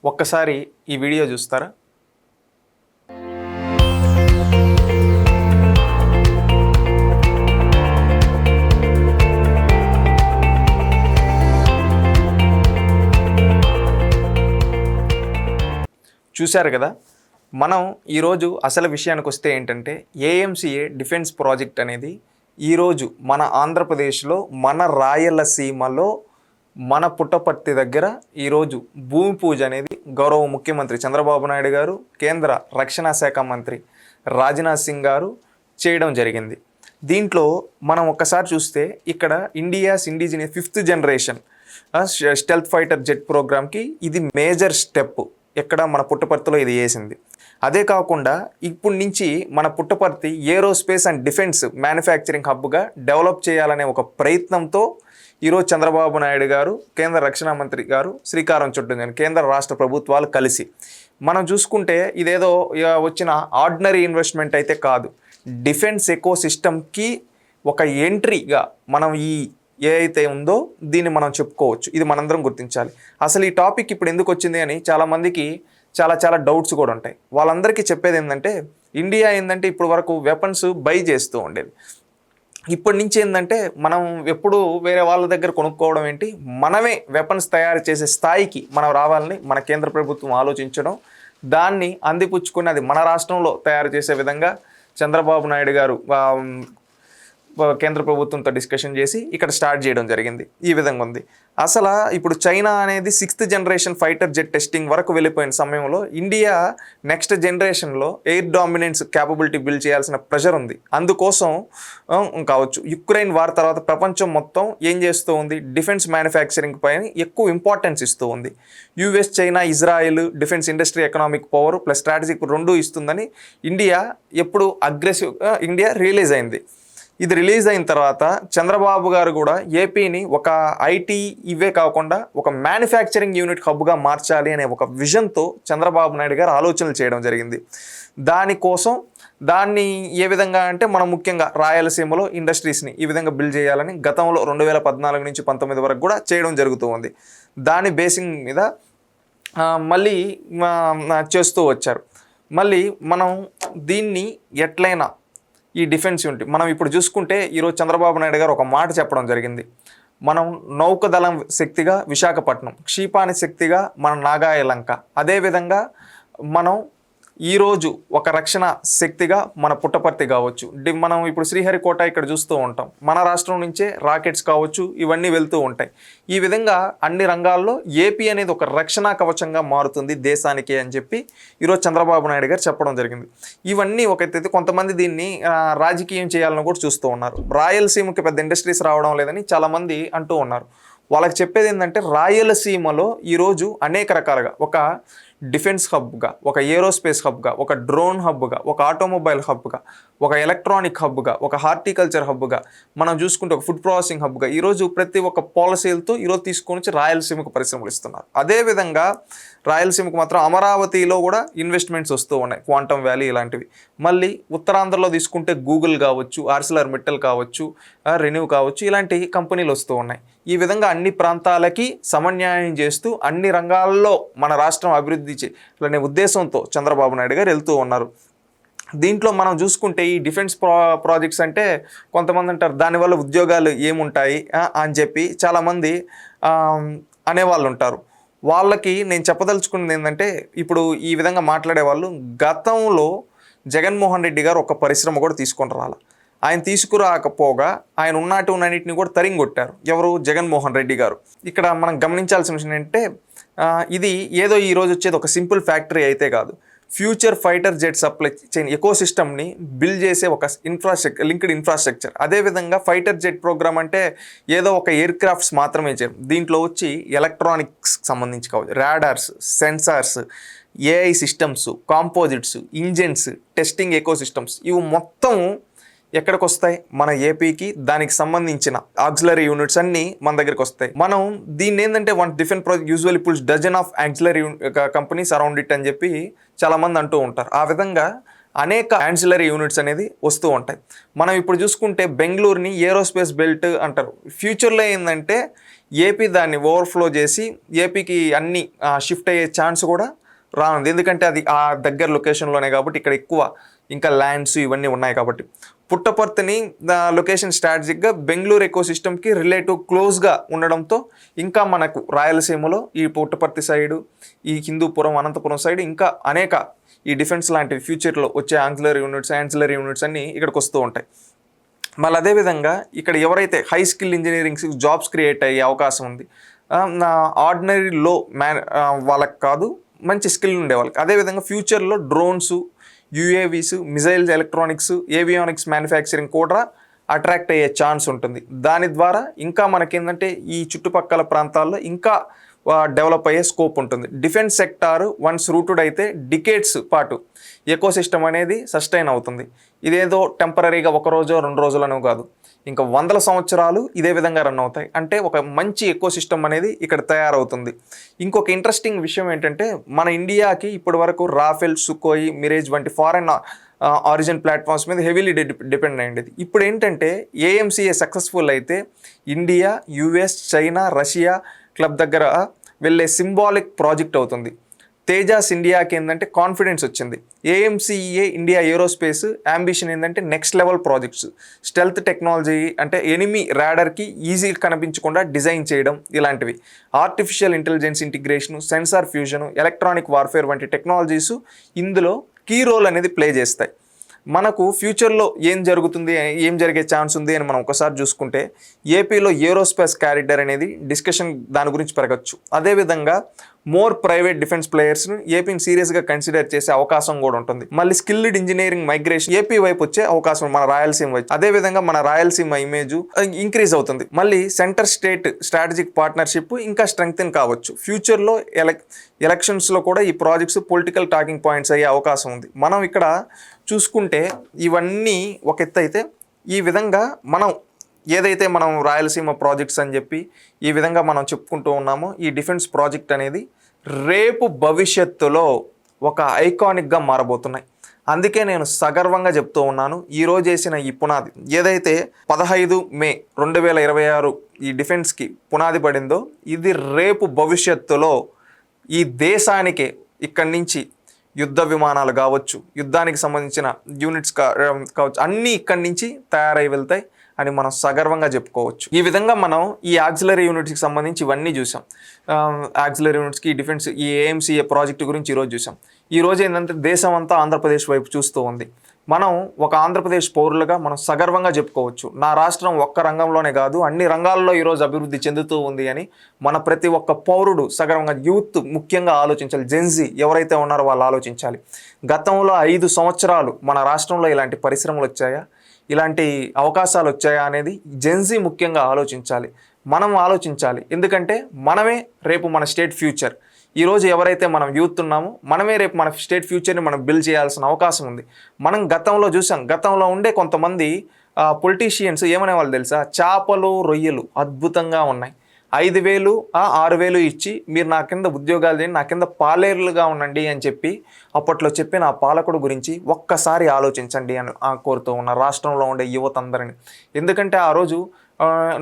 ఒక్కసారి ఈ వీడియో చూస్తారా? చూశారు కదా. మనం ఈరోజు అసలు విషయానికి వస్తే ఏంటంటే ఏఎంసీఏ డిఫెన్స్ ప్రాజెక్ట్ అనేది ఈరోజు మన ఆంధ్రప్రదేశ్లో మన రాయలసీమలో మన పుట్టపర్తి దగ్గర ఈరోజు భూమి పూజ అనేది గౌరవ ముఖ్యమంత్రి చంద్రబాబు నాయుడు గారు, కేంద్ర రక్షణ శాఖ మంత్రి రాజ్నాథ్ సింగ్ గారు చేయడం జరిగింది. దీంట్లో మనం ఒక్కసారి చూస్తే ఇక్కడ India's indigenous 5th generation stealth fighter jet ప్రోగ్రామ్కి ఇది మేజర్ స్టెప్. ఎక్కడ మన పుట్టపర్తిలో ఇది వేసింది. అదే కాకుండా ఇప్పటి నుంచి మన Puttaparthi aerospace and defence manufacturing హబ్గా డెవలప్ చేయాలనే ఒక ప్రయత్నంతో ఈరోజు చంద్రబాబు నాయుడు గారు, కేంద్ర రక్షణ మంత్రి గారు శ్రీకారం చుట్టూ కేంద్ర రాష్ట్ర ప్రభుత్వాలు కలిసి మనం చూసుకుంటే ఇదేదో వచ్చిన ఆర్డినరీ ఇన్వెస్ట్మెంట్ అయితే కాదు. డిఫెన్స్ ఎకో సిస్టమ్కి ఒక ఎంట్రీగా మనం ఏ అయితే ఉందో దీన్ని మనం చెప్పుకోవచ్చు. ఇది మనందరం గుర్తించాలి. అసలు ఈ టాపిక్ ఇప్పుడు ఎందుకు వచ్చింది అని చాలామందికి చాలా డౌట్స్ కూడా ఉంటాయి. వాళ్ళందరికీ చెప్పేది ఏంటంటే ఇండియా ఏంటంటే ఇప్పుడు వరకు వెపన్స్ బై చేస్తూ ఉండేది. ఇప్పటి నుంచి ఏంటంటే మనం ఎప్పుడు వేరే వాళ్ళ దగ్గర కొనుక్కోవడం ఏంటి, మనమే వెపన్స్ తయారు చేసే స్థాయికి మనం రావాలని మన కేంద్ర ప్రభుత్వం ఆలోచించడం, దాన్ని అందిపుచ్చుకుని అది మన రాష్ట్రంలో తయారు చేసే విధంగా చంద్రబాబు నాయుడు గారు కేంద్ర ప్రభుత్వంతో డిస్కషన్ చేసి ఇక్కడ స్టార్ట్ చేయడం జరిగింది. ఈ విధంగా ఉంది. అసలు ఇప్పుడు చైనా అనేది 6th generation fighter jet testing వరకు వెళ్ళిపోయిన సమయంలో ఇండియా నెక్స్ట్ జనరేషన్లో ఎయిర్ డామినెన్స్ క్యాపబిలిటీ బిల్డ్ చేయాల్సిన ప్రెషర్ ఉంది. అందుకోసం కావచ్చు యుక్రెయిన్ వార్ తర్వాత ప్రపంచం మొత్తం ఏం చేస్తూ ఉంది, డిఫెన్స్ మ్యానుఫ్యాక్చరింగ్ పైన ఎక్కువ ఇంపార్టెన్స్ ఇస్తూ ఉంది. US, China, Israel defence industry, economic power plus strategic రెండూ ఇస్తుందని ఇండియా ఎప్పుడు ఇండియా రియలైజ్ అయింది. ఇది రిలీజ్ అయిన తర్వాత చంద్రబాబు గారు కూడా ఏపీని ఒక ఐటీ ఇవే కాకుండా ఒక మ్యానుఫ్యాక్చరింగ్ యూనిట్ హబ్గా మార్చాలి అనే ఒక విజన్తో చంద్రబాబు నాయుడు గారు ఆలోచనలు చేయడం జరిగింది. దానికోసం దాన్ని ఏ విధంగా అంటే మనం ముఖ్యంగా రాయలసీమలో ఇండస్ట్రీస్ని ఈ విధంగా బిల్డ్ చేయాలని గతంలో 2014 నుంచి 19 వరకు కూడా చేయడం జరుగుతూ ఉంది. దాని బేసింగ్ మీద మళ్ళీ చేస్తూ వచ్చారు. మళ్ళీ మనం దీన్ని ఎట్లయినా ఈ డిఫెన్స్ యూనిట్ మనం ఇప్పుడు చూసుకుంటే ఈరోజు చంద్రబాబు నాయుడు గారు ఒక మాట చెప్పడం జరిగింది. మనం నౌకదళం శక్తిగా విశాఖపట్నం, క్షిపాణి శక్తిగా మన నాగాయలంక, అదేవిధంగా మనం ఈరోజు ఒక రక్షణ శక్తిగా మన పుట్టపర్తి కావచ్చు. మనం ఇప్పుడు శ్రీహరికోట ఇక్కడ చూస్తూ ఉంటాం. మన రాష్ట్రం నుంచే రాకెట్స్ కావచ్చు ఇవన్నీ వెళ్తూ ఉంటాయి. ఈ విధంగా అన్ని రంగాల్లో ఏపీ అనేది ఒక రక్షణ కవచంగా మారుతుంది దేశానికి అని చెప్పి ఈరోజు చంద్రబాబు నాయుడు గారు చెప్పడం జరిగింది. ఇవన్నీ ఒకటైతే కొంతమంది దీన్ని రాజకీయం చేయాలని కూడా చూస్తూ ఉన్నారు. రాయలసీమకి పెద్ద ఇండస్ట్రీస్ రావడం లేదని చాలామంది అంటూ ఉన్నారు. వాళ్ళకి చెప్పేది ఏంటంటే రాయలసీమలో ఈరోజు అనేక రకాలుగా ఒక డిఫెన్స్ హబ్గా, ఒక ఏరోస్పేస్ హబ్గా, ఒక డ్రోన్ హబ్గా, ఒక ఆటోమొబైల్ హబ్గా, ఒక ఎలక్ట్రానిక్ హబ్గా, ఒక హార్టికల్చర్ హబ్గా, మనం చూసుకుంటే ఒక ఫుడ్ ప్రాసెసింగ్ హబ్గా ఈరోజు ప్రతి ఒక్క పాలసీలతో ఈరోజు తీసుకొని వచ్చి రాయలసీమకు పరిశ్రమలు ఇస్తున్నారు. అదేవిధంగా రాయలసీమకు మాత్రం అమరావతిలో కూడా ఇన్వెస్ట్మెంట్స్ వస్తూ ఉన్నాయి, క్వాంటమ్ వ్యాలీ ఇలాంటివి. మళ్ళీ ఉత్తరాంధ్రలో తీసుకుంటే గూగుల్ కావచ్చు, ఆర్సిలర్ మిట్టల్ కావచ్చు, రెన్యూ కావచ్చు, ఇలాంటి కంపెనీలు వస్తూ ఉన్నాయి. ఈ విధంగా అన్ని ప్రాంతాలకి సమన్యాయం చేస్తూ అన్ని రంగాల్లో మన రాష్ట్రం అభివృద్ధి చేయాలనే ఉద్దేశంతో చంద్రబాబు నాయుడు గారు వెళ్తూ ఉన్నారు. దీంట్లో మనం చూసుకుంటే ఈ డిఫెన్స్ ప్రాజెక్ట్స్ అంటే కొంతమంది అంటారు దానివల్ల ఉద్యోగాలు ఏముంటాయి అని చెప్పి చాలామంది అనేవాళ్ళు ఉంటారు. వాళ్ళకి నేను చెప్పదలుచుకున్నది ఏంటంటే ఇప్పుడు ఈ విధంగా మాట్లాడే వాళ్ళు గతంలో జగన్మోహన్ రెడ్డి గారు ఒక పరిశ్రమ కూడా తీసుకొని రాల. ఆయన తీసుకురాకపోగా ఆయన ఉన్నటిని కూడా తరింగొట్టారు. ఎవరు? జగన్మోహన్ రెడ్డి గారు. ఇక్కడ మనం గమనించాల్సిన విషయం ఏంటంటే ఇది ఏదో ఈరోజు వచ్చేది ఒక సింపుల్ ఫ్యాక్టరీ అయితే కాదు. Future fighter jet supply chain ఎకోసిస్టమ్ని బిల్డ్ చేసే ఒక లింక్డ్ ఇన్ఫ్రాస్ట్రక్చర్. అదేవిధంగా ఫైటర్ జెట్ ప్రోగ్రామ్ అంటే ఏదో ఒక ఎయిర్ క్రాఫ్ట్స్ మాత్రమే చేయరు. దీంట్లో వచ్చి ఎలక్ట్రానిక్స్ సంబంధించి కావచ్చు, radars, sensors, AI systems, composites, engines, testing ecosystems ఇవి మొత్తం ఎక్కడికి వస్తాయి? మన ఏపీకి. దానికి సంబంధించిన ఆక్సిలరీ యూనిట్స్ అన్నీ మన దగ్గరికి వస్తాయి. మనం దీన్ని ఏంటంటే one defence project usually pulls dozen of auxiliary companies around it అని చెప్పి చాలామంది అంటూ ఉంటారు. ఆ విధంగా అనేక యాన్సిలరీ యూనిట్స్ అనేది వస్తూ ఉంటాయి. మనం ఇప్పుడు చూసుకుంటే బెంగళూరుని ఏరోస్పేస్ బెల్ట్ అంటారు. ఫ్యూచర్లో ఏంటంటే ఏపీ దాన్ని ఓవర్ఫ్లో చేసి ఏపీకి అన్ని షిఫ్ట్ అయ్యే ఛాన్స్ కూడా రానుంది. ఎందుకంటే అది ఆ దగ్గర లొకేషన్లోనే కాబట్టి ఇక్కడ ఎక్కువ ఇంకా ల్యాండ్స్ ఇవన్నీ ఉన్నాయి కాబట్టి. పుట్టపర్తిని లొకేషన్ స్ట్రాటజిక్గా బెంగళూరు ఎకో సిస్టమ్కి రిలేటివ్ క్లోజ్గా ఉండడంతో ఇంకా మనకు రాయలసీమలో ఈ పుట్టపర్తి సైడు, ఈ హిందూపురం, అనంతపురం సైడ్ ఇంకా అనేక ఈ డిఫెన్స్ లాంటివి ఫ్యూచర్లో వచ్చే యాన్సిలరీ యూనిట్స్ అన్నీ ఇక్కడికి వస్తూ ఉంటాయి. మళ్ళీ అదేవిధంగా ఇక్కడ ఎవరైతే high skill engineerings jobs create అయ్యే అవకాశం ఉంది, ఆర్డినరీ లో వాళ్ళకి కాదు, మంచి స్కిల్ ఉండే వాళ్ళకి. అదేవిధంగా ఫ్యూచర్లో drones, UAVs, missiles, electronics, avionics manufacturing కూడా అట్రాక్ట్ అయ్యే ఛాన్స్ ఉంటుంది. దాని ద్వారా ఇంకా మనకేంటంటే ఈ చుట్టుపక్కల ప్రాంతాల్లో ఇంకా డెవలప్ అయ్యే స్కోప్ ఉంటుంది. డిఫెన్స్ సెక్టార్ వన్స్ రూటెడ్ అయితే డికేట్స్ పాటు ఎకో సిస్టమ్ అనేది సస్టైన్ అవుతుంది. ఇదేదో టెంపరీగా ఒక రోజో 2 రోజులను కాదు, ఇంకా 100 సంవత్సరాలు ఇదే విధంగా రన్ అవుతాయి. అంటే ఒక మంచి ఎకో సిస్టమ్ అనేది ఇక్కడ తయారవుతుంది. ఇంకొక ఇంట్రెస్టింగ్ విషయం ఏంటంటే మన ఇండియాకి ఇప్పటి వరకు రాఫెల్, సుకోయి, మిరేజ్ వంటి ఫారెన్ ఆరిజిన్ ప్లాట్ఫామ్స్ మీద హెవీలీ డిపెండ్ అయ్యింది. ఇప్పుడు ఏంటంటే ఏఎంసీఏ సక్సెస్ఫుల్ అయితే India, US, China, Russia club దగ్గర వెళ్ళే సింబాలిక్ ప్రాజెక్ట్ అవుతుంది. తేజాస్ ఇండియాకి ఏంటంటే కాన్ఫిడెన్స్ వచ్చింది. ఏఎంసీఏ ఇండియా ఏరోస్పేస్ అంబిషన్ ఏంటంటే next level projects, stealth technology అంటే ఎనిమీ రాడర్కి ఈజీ కనిపించకుండా డిజైన్ చేయడం, ఇలాంటివి artificial intelligence integration, sensor fusion, electronic warfare వంటి టెక్నాలజీస్ ఇందులో కీ రోల్ అనేది ప్లే చేస్తాయి. మనకు ఫ్యూచర్లో ఏం జరిగే ఛాన్స్ ఉంది అని మనం ఒకసారి చూసుకుంటే ఏపీలో ఏరోస్పేస్ కారిడార్ అనేది డిస్కషన్ దాని గురించి పెరగచ్చు. అదేవిధంగా మోర్ ప్రైవేట్ డిఫెన్స్ ప్లేయర్స్ను ఏపీని సీరియస్గా కన్సిడర్ చేసే అవకాశం కూడా ఉంటుంది. మళ్ళీ స్కిల్డ్ ఇంజనీరింగ్ మైగ్రేషన్ ఏపీ వైపు వచ్చే అవకాశం మన రాయలసీమ వైపు. అదేవిధంగా మన రాయలసీమ ఇమేజ్ ఇంక్రీజ్ అవుతుంది. మళ్ళీ సెంటర్ స్టేట్ స్ట్రాటజిక్ పార్ట్నర్షిప్ ఇంకా స్ట్రెంగ్తెన్ కావచ్చు. ఫ్యూచర్లో ఎలక్షన్స్లో కూడా ఈ ప్రాజెక్ట్స్ పొలిటికల్ టాకింగ్ పాయింట్స్ అయ్యే అవకాశం ఉంది. మనం ఇక్కడ చూసుకుంటే ఇవన్నీ ఒక ఎత్తు అయితే, ఈ విధంగా మనం రాయలసీమ ప్రాజెక్ట్స్ అని చెప్పి ఈ విధంగా మనం చెప్పుకుంటూ ఉన్నామో, ఈ డిఫెన్స్ ప్రాజెక్ట్ అనేది రేపు భవిష్యత్తులో ఒక ఐకానిక్గా మారబోతున్నాయి. అందుకే నేను సగర్వంగా చెప్తూ ఉన్నాను, ఈరోజు వేసిన ఈ పునాది ఏదైతే 15 మే 2026 ఈ డిఫెన్స్కి పునాది పడిందో, ఇది రేపు భవిష్యత్తులో ఈ దేశానికే ఇక్కడి నుంచి యుద్ధ విమానాలు కావచ్చు, యుద్ధానికి సంబంధించిన యూనిట్స్ కావచ్చు, అన్నీ ఇక్కడి నుంచి తయారై వెళ్తాయి అని మనం సగర్వంగా చెప్పుకోవచ్చు. ఈ విధంగా మనం ఈ ఆక్సిలరీ యూనిట్స్కి సంబంధించి ఇవన్నీ చూసాం. ఆక్సిలరీ యూనిట్స్కి డిఫెన్స్ ఈ ఏఎంసీఏ ప్రాజెక్టు గురించి ఈరోజు చూసాం. ఈరోజు ఏంటంటే దేశం అంతా ఆంధ్రప్రదేశ్ వైపు చూస్తూ ఉంది. మనం ఒక ఆంధ్రప్రదేశ్ పౌరులుగా మనం సగర్వంగా చెప్పుకోవచ్చు, నా రాష్ట్రం ఒక్క రంగంలోనే కాదు అన్ని రంగాల్లో ఈరోజు అభివృద్ధి చెందుతూ ఉంది అని మన ప్రతి ఒక్క పౌరుడు సగర్వంగా, యూత్ ముఖ్యంగా ఆలోచించాలి. జెన్జీ ఎవరైతే ఉన్నారో వాళ్ళు ఆలోచించాలి. గతంలో 5 సంవత్సరాలు మన రాష్ట్రంలో ఇలాంటి పరిశ్రమలు వచ్చాయా, ఇలాంటి అవకాశాలు వచ్చాయా అనేది జెన్జీ ముఖ్యంగా ఆలోచించాలి. మనం ఆలోచించాలి. ఎందుకంటే మనమే రేపు మన స్టేట్ ఫ్యూచర్. ఈరోజు ఎవరైతే మనం యూత్ ఉన్నామో మనమే రేపు మన స్టేట్ ఫ్యూచర్ని మనం బిల్డ్ చేయాల్సిన అవకాశం ఉంది. మనం గతంలో చూసాం, గతంలో ఉండే కొంతమంది పొలిటీషియన్స్ ఏమనేవాళ్ళు తెలుసా, చేపలు రొయ్యలు అద్భుతంగా ఉన్నాయి, 5,000 6,000 ఇచ్చి మీరు నా కింద ఉద్యోగాలు చేయండి, నా కింద పాలేరులుగా ఉండండి అని చెప్పి అప్పట్లో చెప్పిన ఆ పాలకుడు గురించి ఒక్కసారి ఆలోచించండి అని కోరుతూ ఉన్న రాష్ట్రంలో ఉండే యువత అందరినీ. ఎందుకంటే ఆ రోజు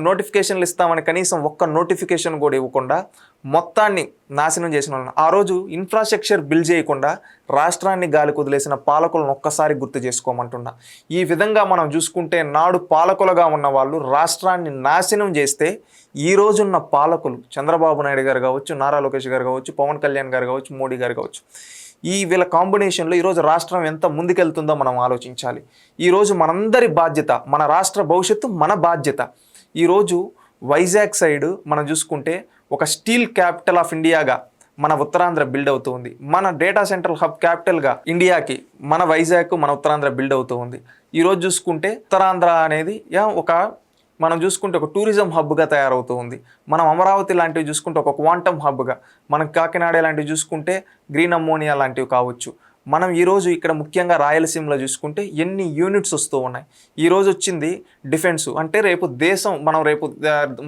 నోటిఫికేషన్లు ఇస్తామని కనీసం ఒక్క నోటిఫికేషన్ కూడా ఇవ్వకుండా మొత్తాన్ని నాశనం చేసిన వాళ్ళని, ఆ రోజు ఇన్ఫ్రాస్ట్రక్చర్ బిల్డ్ చేయకుండా రాష్ట్రాన్ని గాలి కుదిలేసిన పాలకులను ఒక్కసారి గుర్తు చేసుకోమంటున్నా. ఈ విధంగా మనం చూసుకుంటే నాడు పాలకులుగా ఉన్న వాళ్ళు రాష్ట్రాన్ని నాశనం చేస్తే ఈ రోజున్న పాలకులు చంద్రబాబు నాయుడు గారు కావచ్చు, నారా లోకేష్ గారు కావచ్చు, పవన్ కళ్యాణ్ గారు కావచ్చు, మోడీ గారు కావచ్చు, ఈ వీళ్ళ కాంబినేషన్లో ఈరోజు రాష్ట్రం ఎంత ముందుకెళ్తుందో మనం ఆలోచించాలి. ఈరోజు మనందరి బాధ్యత, మన రాష్ట్ర భవిష్యత్తు మన బాధ్యత. ఈరోజు వైజాగ్ సైడ్ మనం చూసుకుంటే ఒక స్టీల్ క్యాపిటల్ ఆఫ్ ఇండియాగా మన ఉత్తరాంధ్ర బిల్డ్ అవుతూ ఉంది. మన డేటా సెంటర్ హబ్ క్యాపిటల్గా ఇండియాకి మన వైజాగ్, మన ఉత్తరాంధ్ర బిల్డ్ అవుతూ ఉంది. ఈరోజు చూసుకుంటే ఉత్తరాంధ్ర అనేది మనం చూసుకుంటే ఒక టూరిజం హబ్గా తయారవుతూ ఉంది. మనం అమరావతి లాంటివి చూసుకుంటే ఒక క్వాంటమ్ హబ్గా, మనం కాకినాడ లాంటివి చూసుకుంటే గ్రీన్ అమ్మోనియా లాంటివి కావచ్చు, మనం ఈరోజు ఇక్కడ ముఖ్యంగా రాయలసీమలో చూసుకుంటే ఎన్ని యూనిట్స్ వస్తూ ఉన్నాయి. ఈరోజు వచ్చింది డిఫెన్స్ అంటే రేపు దేశం మనం రేపు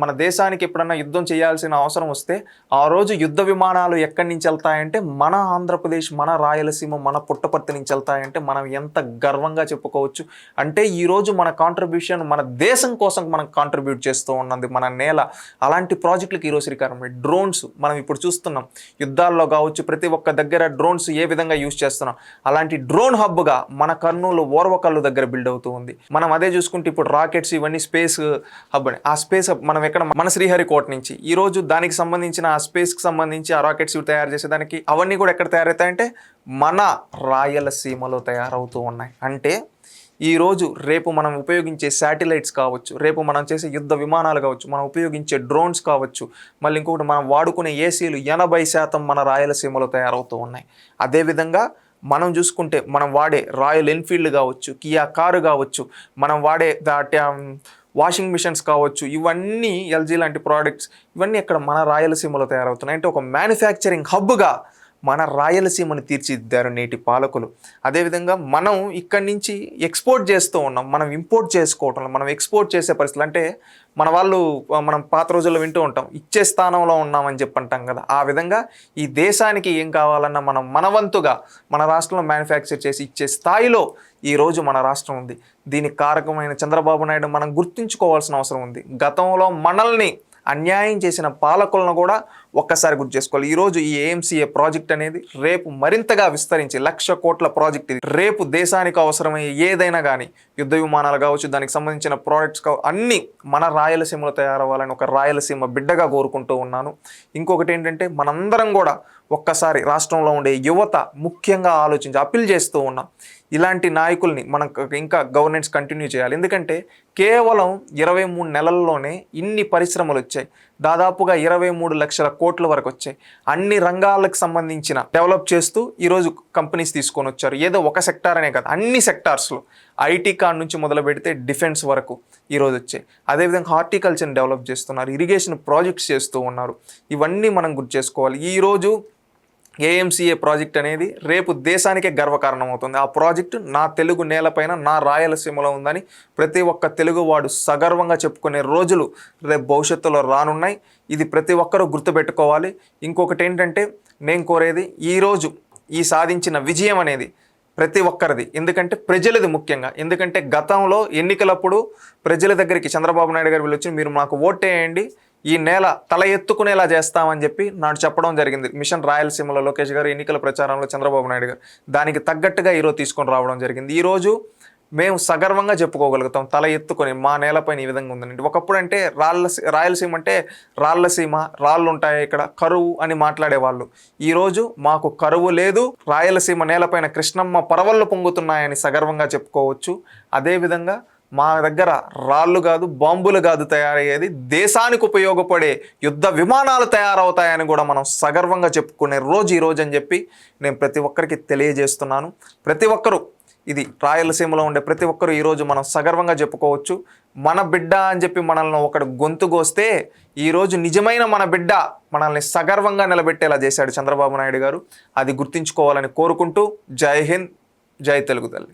మన దేశానికి ఎప్పుడన్నా యుద్ధం చేయాల్సిన అవసరం వస్తే ఆ రోజు యుద్ధ విమానాలు ఎక్కడి నుంచి వెళ్తాయంటే మన ఆంధ్రప్రదేశ్, మన రాయలసీమ, మన పుట్టపర్తి నుంచి వెళ్తాయంటే మనం ఎంత గర్వంగా చెప్పుకోవచ్చు. అంటే ఈరోజు మన కాంట్రిబ్యూషన్ మన దేశం కోసం మనం కాంట్రిబ్యూట్ చేస్తూ ఉన్నది మన నేల. అలాంటి ప్రాజెక్టులకు ఈరోజు శ్రీకారం. డ్రోన్స్ మనం ఇప్పుడు చూస్తున్నాం, యుద్ధాల్లో కావచ్చు ప్రతి ఒక్క దగ్గర డ్రోన్స్ ఏ విధంగా యూజ్ చేస్తున్నాం. అలాంటి డ్రోన్ హబ్గా మన కర్నూలు ఓర్వకల్లు దగ్గర బిల్డ్ అవుతూ ఉంది. మనం అదే చూసుకుంటే ఇప్పుడు రాకెట్స్ ఇవన్నీ స్పేస్ హబ్ అని, ఆ స్పేస్ హబ్ మనం ఎక్కడ మన శ్రీహరికోట నుంచి ఈరోజు దానికి సంబంధించిన ఆ స్పేస్కి సంబంధించి ఆ రాకెట్స్ తయారు చేసేదానికి అవన్నీ కూడా ఎక్కడ తయారవుతాయంటే మన రాయలసీమలో తయారవుతూ ఉన్నాయి. అంటే ఈరోజు రేపు మనం ఉపయోగించే శాటిలైట్స్ కావచ్చు, రేపు మనం చేసే యుద్ధ విమానాలు కావచ్చు, మనం ఉపయోగించే డ్రోన్స్ కావచ్చు, మళ్ళీ ఇంకొకటి మనం వాడుకునే ఏసీలు 80% మన రాయలసీమలో తయారవుతూ ఉన్నాయి. అదేవిధంగా మనం చూసుకుంటే మనం వాడే రాయల్ ఎన్ఫీల్డ్ కావచ్చు, కియా కారు కావచ్చు, మనం వాడే వాషింగ్ మిషన్స్ కావచ్చు, ఇవన్నీ ఎల్జీ లాంటి ప్రోడక్ట్స్ ఇవన్నీ ఇక్కడ మన రాయలసీమలో తయారవుతున్నాయి. అంటే ఒక మ్యానుఫ్యాక్చరింగ్ హబ్గా మన రాయలసీమను తీర్చిదిద్దారు నేటి పాలకులు. అదేవిధంగా మనం ఇక్కడి నుంచి ఎక్స్పోర్ట్ చేస్తూ ఉన్నాం, మనం ఇంపోర్ట్ చేసుకోవటం, మనం ఎక్స్పోర్ట్ చేసే పరిస్థితులు. అంటే మన వాళ్ళు మనం పాత రోజుల్లో వింటూ ఉంటాం, ఇచ్చే స్థానంలో ఉన్నామని చెప్పంటాం కదా. ఆ విధంగా ఈ దేశానికి ఏం కావాలన్నా మనం మనవంతుగా మన రాష్ట్రంలో మ్యానుఫ్యాక్చర్ చేసి ఇచ్చే స్థాయిలో ఈరోజు మన రాష్ట్రం ఉంది. దీనికి కారకమైన చంద్రబాబు నాయుడు మనం గుర్తుంచుకోవాల్సిన అవసరం ఉంది. గతంలో మనల్ని అన్యాయం చేసిన పాలకులను కూడా ఒక్కసారి గుర్తు చేసుకోవాలి. ఈరోజు ఈ ఏఎంసీఏ ప్రాజెక్ట్ అనేది రేపు మరింతగా విస్తరించి 1,00,000 కోట్ల ప్రాజెక్ట్ ఇది. రేపు దేశానికి అవసరమయ్యే ఏదైనా కానీ యుద్ధ విమానాలు కావచ్చు, దానికి సంబంధించిన ప్రోడక్ట్స్ అన్నీ మన రాయలసీమలో తయారవ్వాలని ఒక రాయలసీమ బిడ్డగా కోరుకుంటూ ఉన్నాను. ఇంకొకటి ఏంటంటే మనందరం కూడా ఒక్కసారి రాష్ట్రంలో ఉండే యువత ముఖ్యంగా ఆలోచించి అప్పీల్ చేస్తూ ఉన్నాం, ఇలాంటి నాయకుల్ని మనం ఇంకా గవర్నెన్స్ కంటిన్యూ చేయాలి. ఎందుకంటే కేవలం 23 నెలల్లోనే ఇన్ని పరిశ్రమలు వచ్చాయి, దాదాపుగా 23 లక్షల కోట్ల వరకు వచ్చాయి. అన్ని రంగాలకు సంబంధించిన డెవలప్ చేస్తూ ఈరోజు కంపెనీస్ తీసుకొని వచ్చారు. ఏదో ఒక సెక్టార్ అనే కాదు, అన్ని సెక్టార్స్లో ఐటీ కార్ నుంచి మొదలు పెడితే డిఫెన్స్ వరకు ఈరోజు వచ్చాయి. అదేవిధంగా హార్టికల్చర్ని డెవలప్ చేస్తున్నారు, ఇరిగేషన్ ప్రాజెక్ట్స్ చేస్తూ ఉన్నారు. ఇవన్నీ మనం గుర్తు చేసుకోవాలి. ఈరోజు ఏఎంసీఏ ప్రాజెక్ట్ అనేది రేపు దేశానికే గర్వకారణం అవుతుంది. ఆ ప్రాజెక్టు నా తెలుగు నేలపైన నా రాయలసీమలో ఉందని ప్రతి ఒక్క తెలుగువాడు సగర్వంగా చెప్పుకునే రోజులు రేపు భవిష్యత్తులో రానున్నాయి. ఇది ప్రతి ఒక్కరూ గుర్తుపెట్టుకోవాలి. ఇంకొకటి ఏంటంటే నేను కోరేది, ఈరోజు ఈ సాధించిన విజయం అనేది ప్రతి ఒక్కరిది. ఎందుకంటే ప్రజలది ముఖ్యంగా. ఎందుకంటే గతంలో ఎన్నికలప్పుడు ప్రజల దగ్గరికి చంద్రబాబు నాయుడు గారు వెళ్ళొచ్చి మీరు మాకు ఓటేయండి, ఈ నేల తల ఎత్తుకునేలా చేస్తామని చెప్పి నాడు చెప్పడం జరిగింది. మిషన్ రాయలసీమలో లోకేష్ గారు, ఎన్నికల ప్రచారంలో చంద్రబాబు నాయుడు గారు, దానికి తగ్గట్టుగా ఈరోజు తీసుకొని రావడం జరిగింది. ఈరోజు మేము సగర్వంగా చెప్పుకోగలుగుతాం, తల ఎత్తుకొని మా నేలపైన ఈ విధంగా ఉందండి. ఒకప్పుడు అంటే రాయలసీమ అంటే రాళ్ళసీమ, రాళ్ళు ఉంటాయి ఇక్కడ, కరువు అని మాట్లాడేవాళ్ళు. ఈరోజు మాకు కరువు లేదు, రాయలసీమ నేలపైన కృష్ణమ్మ పరవళ్ళు పొంగుతున్నాయని సగర్వంగా చెప్పుకోవచ్చు. అదేవిధంగా మా దగ్గర రాళ్ళు కాదు, బాంబులు కాదు తయారయ్యేది, దేశానికి ఉపయోగపడే యుద్ధ విమానాలు తయారవుతాయని కూడా మనం సగర్వంగా చెప్పుకునే రోజు ఈరోజు అని చెప్పి నేను ప్రతి ఒక్కరికి తెలియజేస్తున్నాను. ప్రతి ఒక్కరూ, ఇది రాయలసీమలో ఉండే ప్రతి ఒక్కరూ ఈరోజు మనం సగర్వంగా చెప్పుకోవచ్చు. మన బిడ్డ అని చెప్పి మనల్ని ఒకడు గొంతుకొస్తే ఈరోజు నిజమైన మన బిడ్డ మనల్ని సగర్వంగా నిలబెట్టేలా చేశాడు చంద్రబాబు నాయుడు గారు. అది గుర్తుంచుకోవాలని కోరుకుంటూ జై హింద్, జై తెలుగు తల్లి.